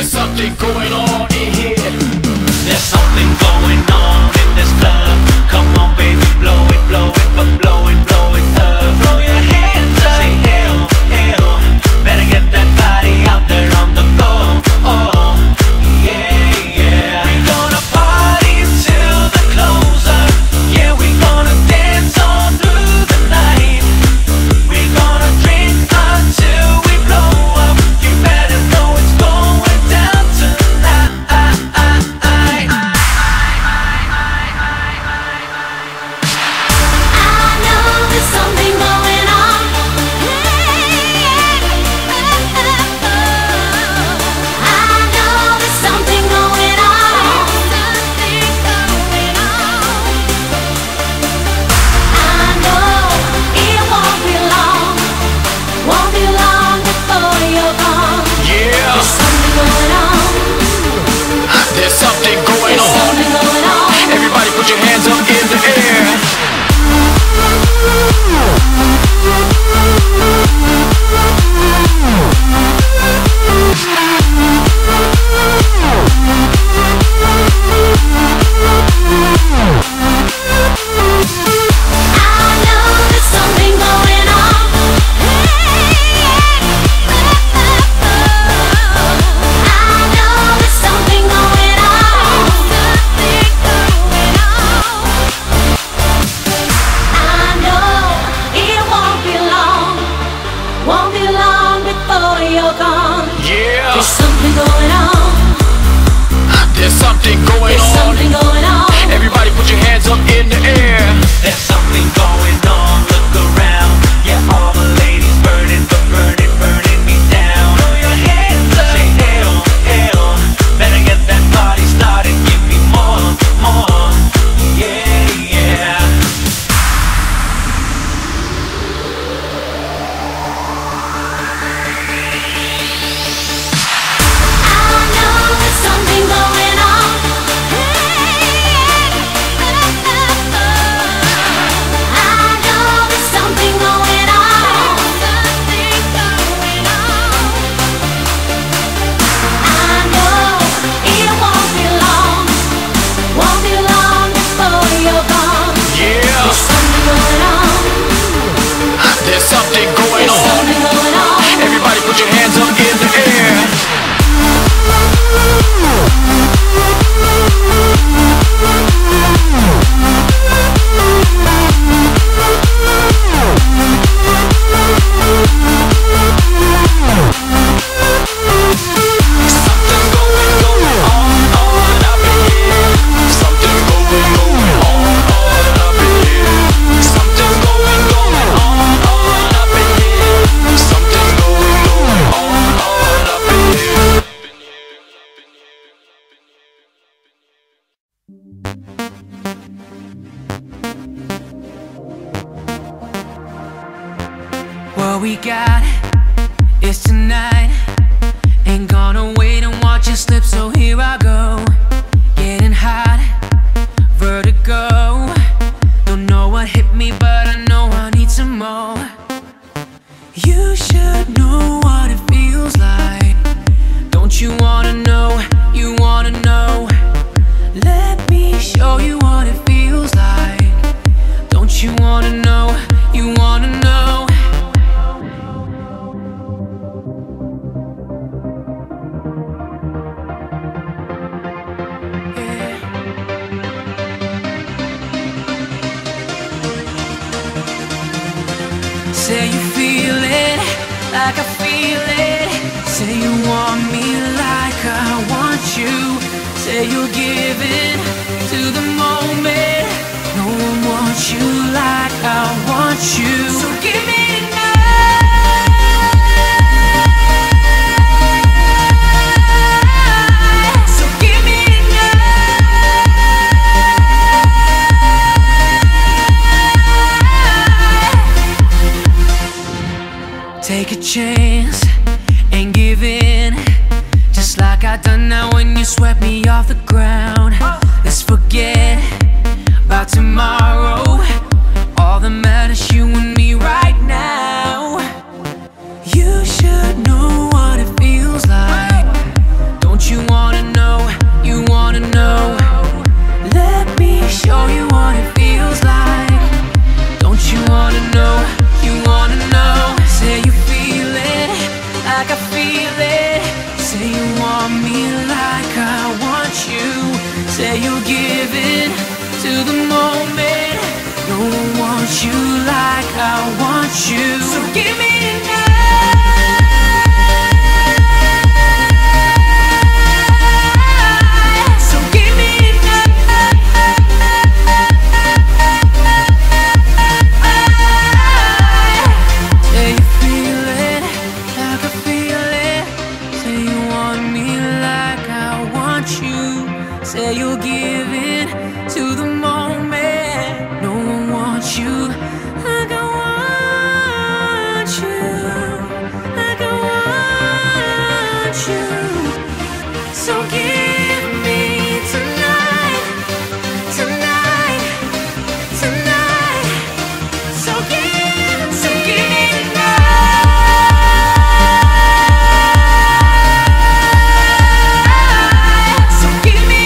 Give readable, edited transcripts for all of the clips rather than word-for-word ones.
There's something going on in here. There's something going on in this club. Come on baby, blow it, but blow it up. Throw your hands up, say hell, hell. Better get that body out there on the go. Oh, yeah, yeah. We gonna party till the close up. Yeah, we gonna dance all through the night. We gonna drink until we blow up. You better know it's going down tonight. There's something going on. Everybody put your hands up in the air. There's something going on. Everybody put your hands up in the air. There's something going on, look around. Yeah, all the ladies burning, but burning me down. Throw your hands up, say hell, hell. Better get that party started, give me more. Yeah, yeah. There's something going on. Everybody put your hands up in the air. Something going on up in here. Something going on up in here. Something going on up in here. Something going on up in here. What we got is tonight. Ain't gonna wait and watch you slip, so here I go. Getting hot, vertigo. Don't know what hit me, but I know I need some more. You should know what it feels like. Don't you wanna know? You wanna know? Let me show you what it feels like. Don't you wanna know? You wanna know? Say you feel it, like I feel it. Say you want me like I want you. Say you're giving to the moment. No one wants you like I want you. So give me take a chance and give in, just like I done now when you swept me off the ground. Let's forget about tomorrow. All that matters, you and me right now. You should know what it feels like. Don't to the moment. No one wants you like I want you. So give me tonight. So give me tonight. Say you feel it, like I feel it. Say you want me like I want you. Say you'll give in to the moment. No one wants you like I want you, like I want you. So give me tonight, tonight, tonight. So give me tonight. So give me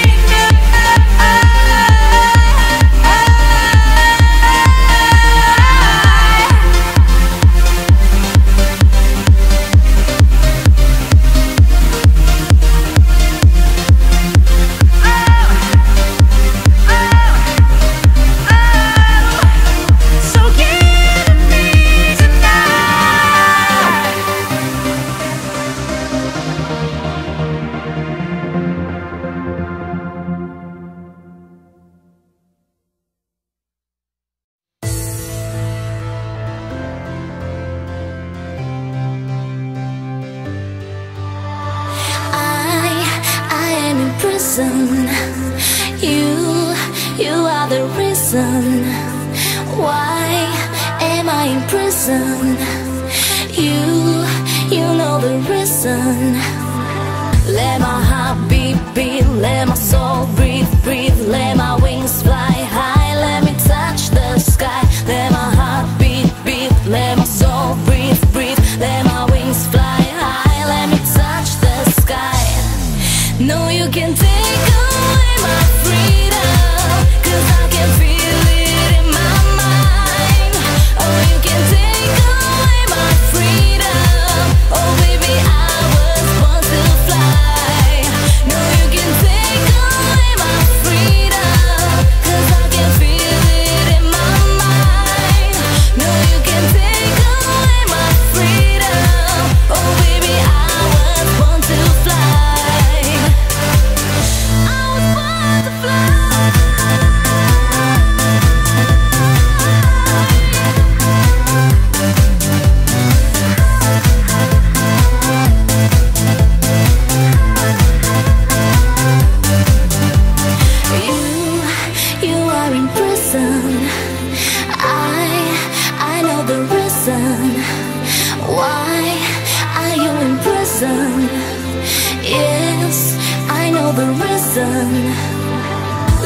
I am in prison. You are the reason. Why am I in prison? You know the reason. Let my heart beat, beat. Let my soul breathe, breathe. Let my wings fly high. Let me touch the sky. Let my heart beat, beat. Let my soul breathe, breathe. Let my wings fly high. Let me touch the sky. No, you can take away my freedom, 'cause I can feel it in my mind. Oh, you can take away my freedom. Oh, baby, I was born to fly. No, you can take away my freedom, 'cause I can feel it in my mind. No, you can take away my freedom. Oh, baby, I was born to fly. I was born to fly. You are in prison. I know the reason. Why are you in prison? Yes, I know the reason.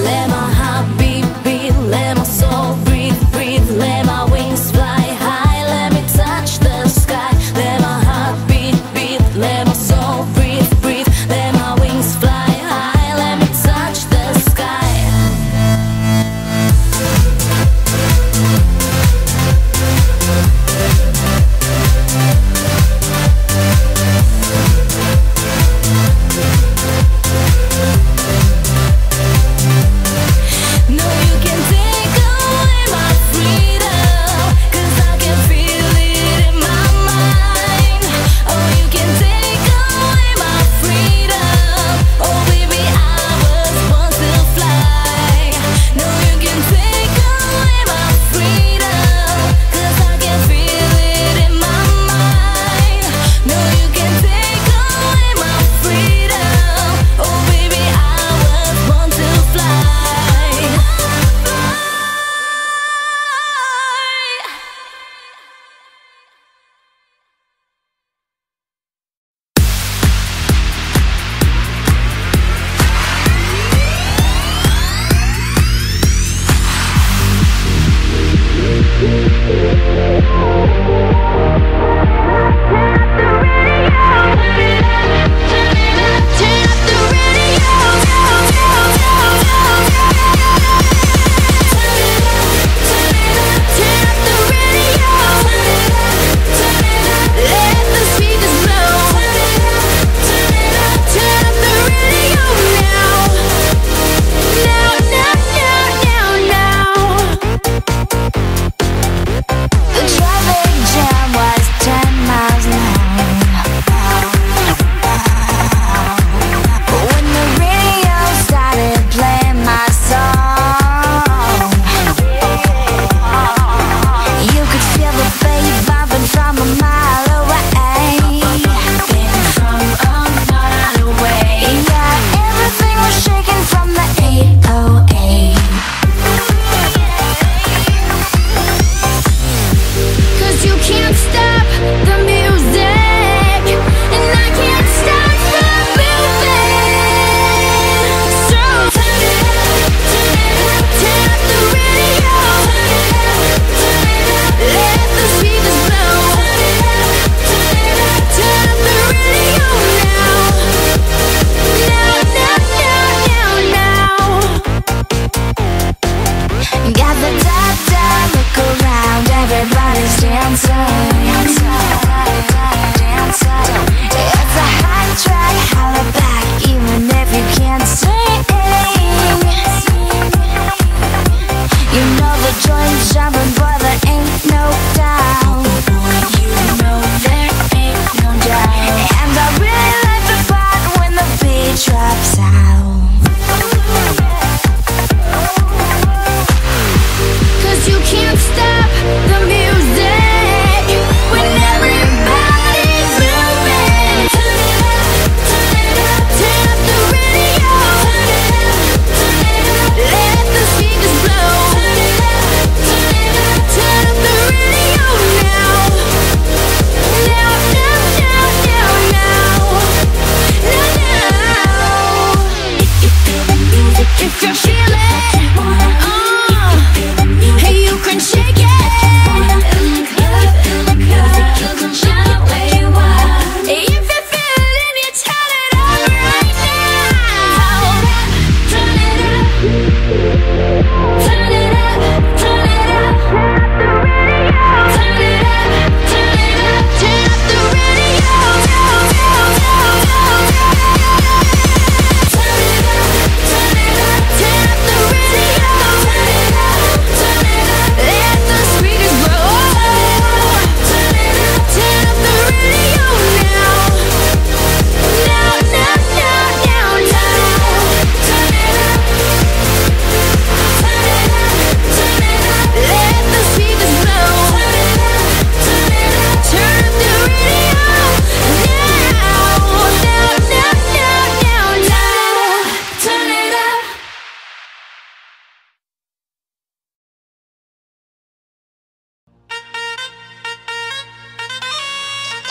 Let my heart beat, beat. Let my soul breathe, breathe. Let my wings fly high. Let me touch the sky. Let my heart beat, beat. Let my soul breathe, breathe. Let my wings fly high. Let me touch the sky. No, you can take away my freedom.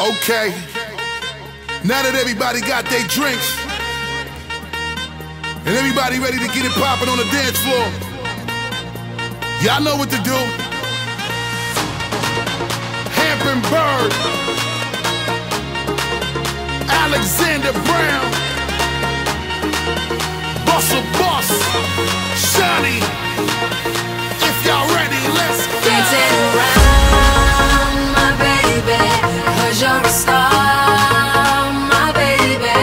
Okay, now that everybody got their drinks and everybody ready to get it popping on the dance floor, y'all know what to do. Hampton Bird, Alexander Brown, Bustle Boss, Shani. If y'all ready, let's go. Dancing around, my baby, 'cause you're a star, my baby.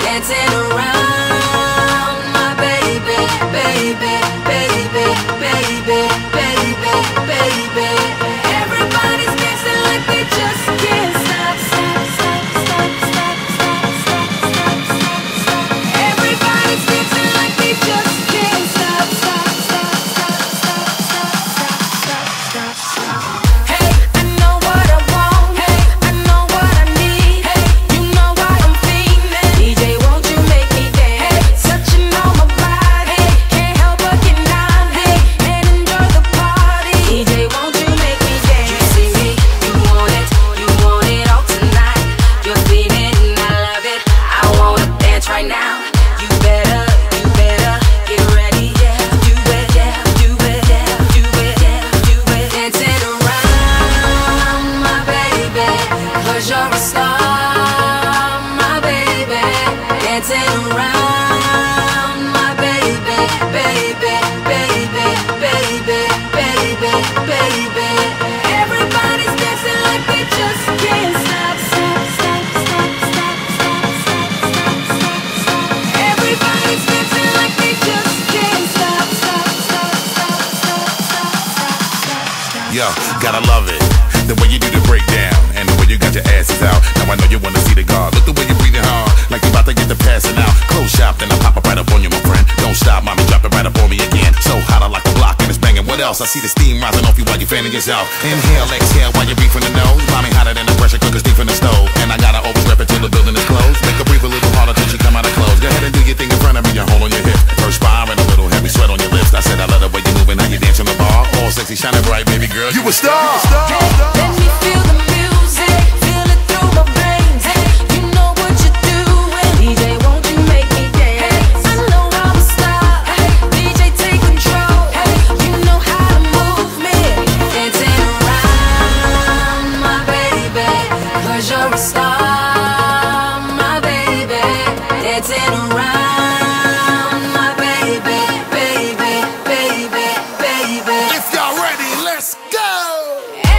Dancing around, my baby, baby, baby, baby, baby, baby. Everybody's dancing like they just can't stop, stop, stop, stop, stop, stop, stop, stop, stop, stop. Everybody's dancing like they just can't stop, stop, stop, stop, stop, stop, stop, stop, stop. Hey, I know what I want. Hey, I know what I need. Hey, you know what I'm feeling. DJ, won't you make me dance? Touching on my body. Can't help but get naughty and enjoy the party. DJ, won't you make me dance? You see me, you want it all tonight. You're feeling, I love it. I wanna dance right now. You better get ready, yeah. Do it, yeah, do it, yeah, do it, yeah, do it. Dancing around, my baby, 'cause you're a star, my baby. Dancing around, my baby, baby, baby, baby, baby, baby. Everybody's dancing like they just can't stop, stop, stop, stop, stop, stop, stop, stop, stop, stop. Everybody's dancing like they just can't stop, stop, stop, stop, stop, stop, stop, stop. Yo, gotta love it. The way you do the breakdown and the way you got your asses out. Now I know you wanna see the guard. Look the way you're breathing hard, like you about to get the passing out. Close shop, then I pop up right up on you, my friend. Don't stop, mommy, drop it right up on me again. So hot, I like the block and it's banging. What else? I see the steam rising off you while you're fanning yourself. Inhale, exhale while you breathe from the nose. Mommy hotter than the pressure cookers deep from the stove. And I gotta always rep it till the building is closed. Make her breathe a little harder till she come out of clothes. Go ahead and do your thing in front of me, and hold on your hip. Perspiring a little, heavy sweat on your lips. I said I love the way you moving, how you dance on the bar. All sexy, shining bright, baby girl. You a star. Let me feel the music, feel it through my veins. You know what you're doing. DJ, won't you make me dance? I know I'm a star. DJ, take control. You know how to move me. Dancing around, my baby, 'cause you're a star, my baby. Dancing around, my baby, baby, baby, baby. If y'all ready, let's go.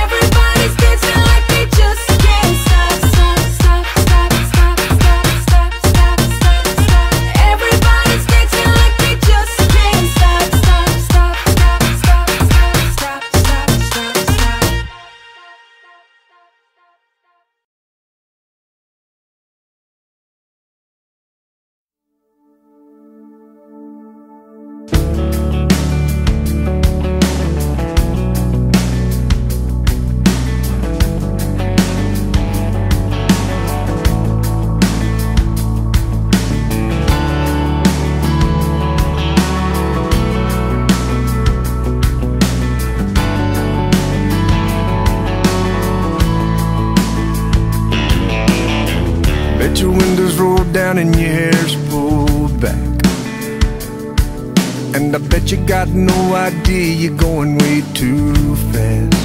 Everybody's dancing like they just can't stop, stop, stop, stop, stop, stop, stop, stop, stop, stop. Everybody's dancing like they just can't stop, stop, stop, stop, stop, stop, stop, stop, stop, stop. Bet your windows rolled down and your hair's pulled back. And I bet you got no idea you're going way too fast.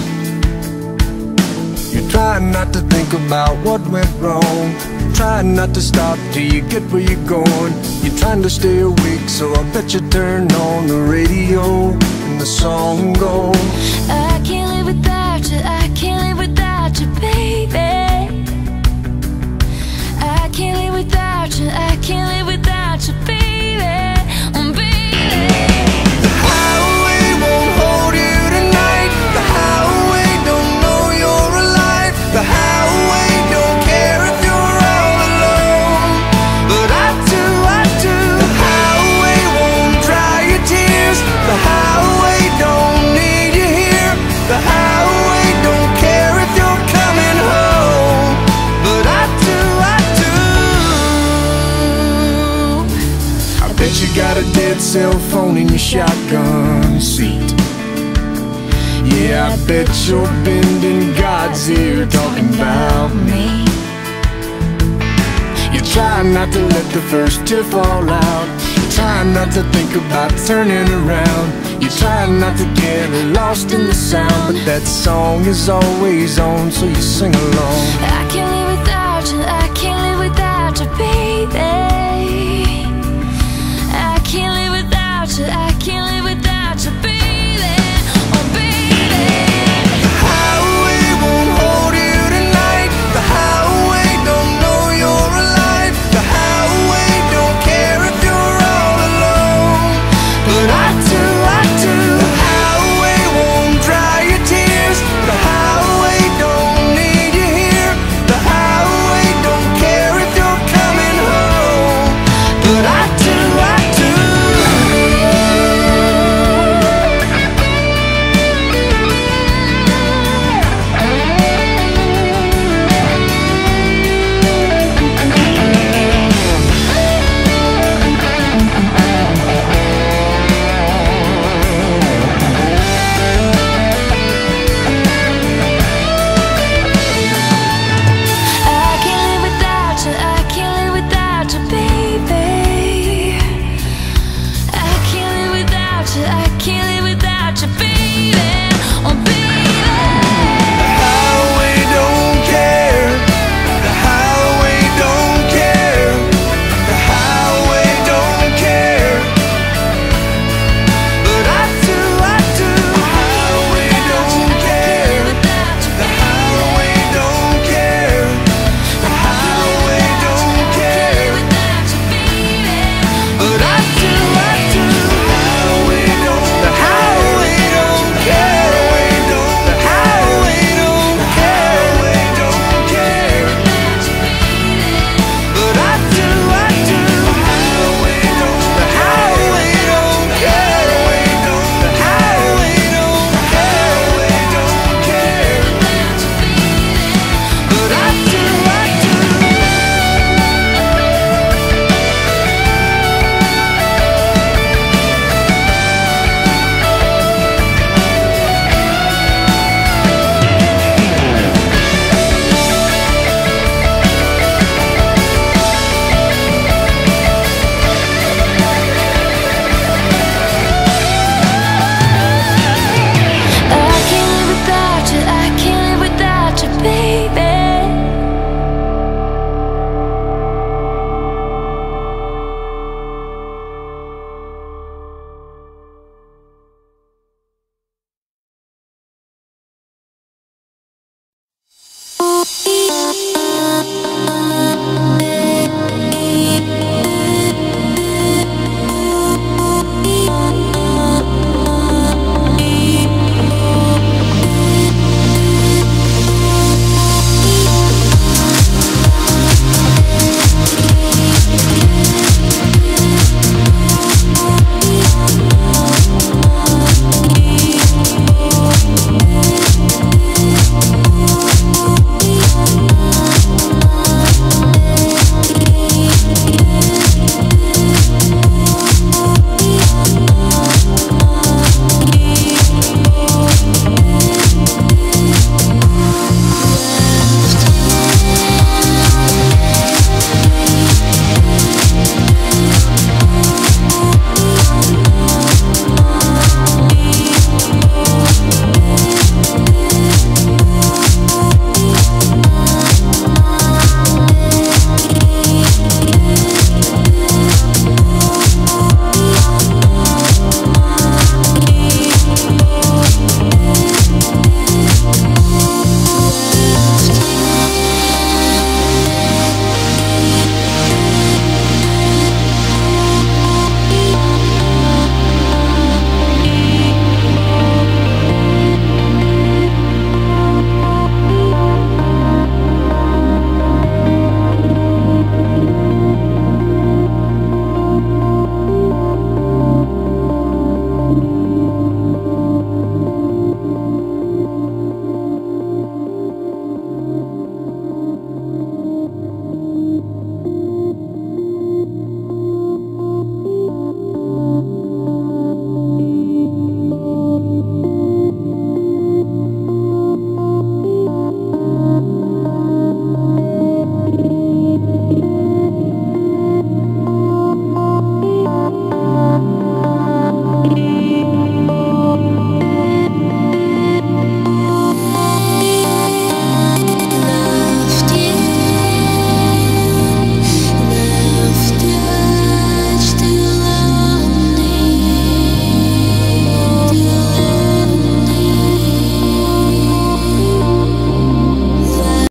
You're trying not to think about what went wrong, trying not to stop till you get where you're going. You're trying to stay awake, so I bet you turn on the radio and the song goes, I can't live without you, I can't live without you, baby. I can't live without you, I can't live without you, baby. Baby. the highway won't hold you tonight. The highway don't know you're alive. The highway don't care if you're all alone. But I do, I do. The highway won't dry your tears. The highway don't need you here. The highway don't care if you're coming home. But I do, I do. I bet you got a dead cell phone in your shotgun seat. Yeah, I bet you're bending God's ear talking about me. try not to let the first tear fall out. You try not to think about turning around. You try not to get lost in the sound, but that song is always on, so you sing along.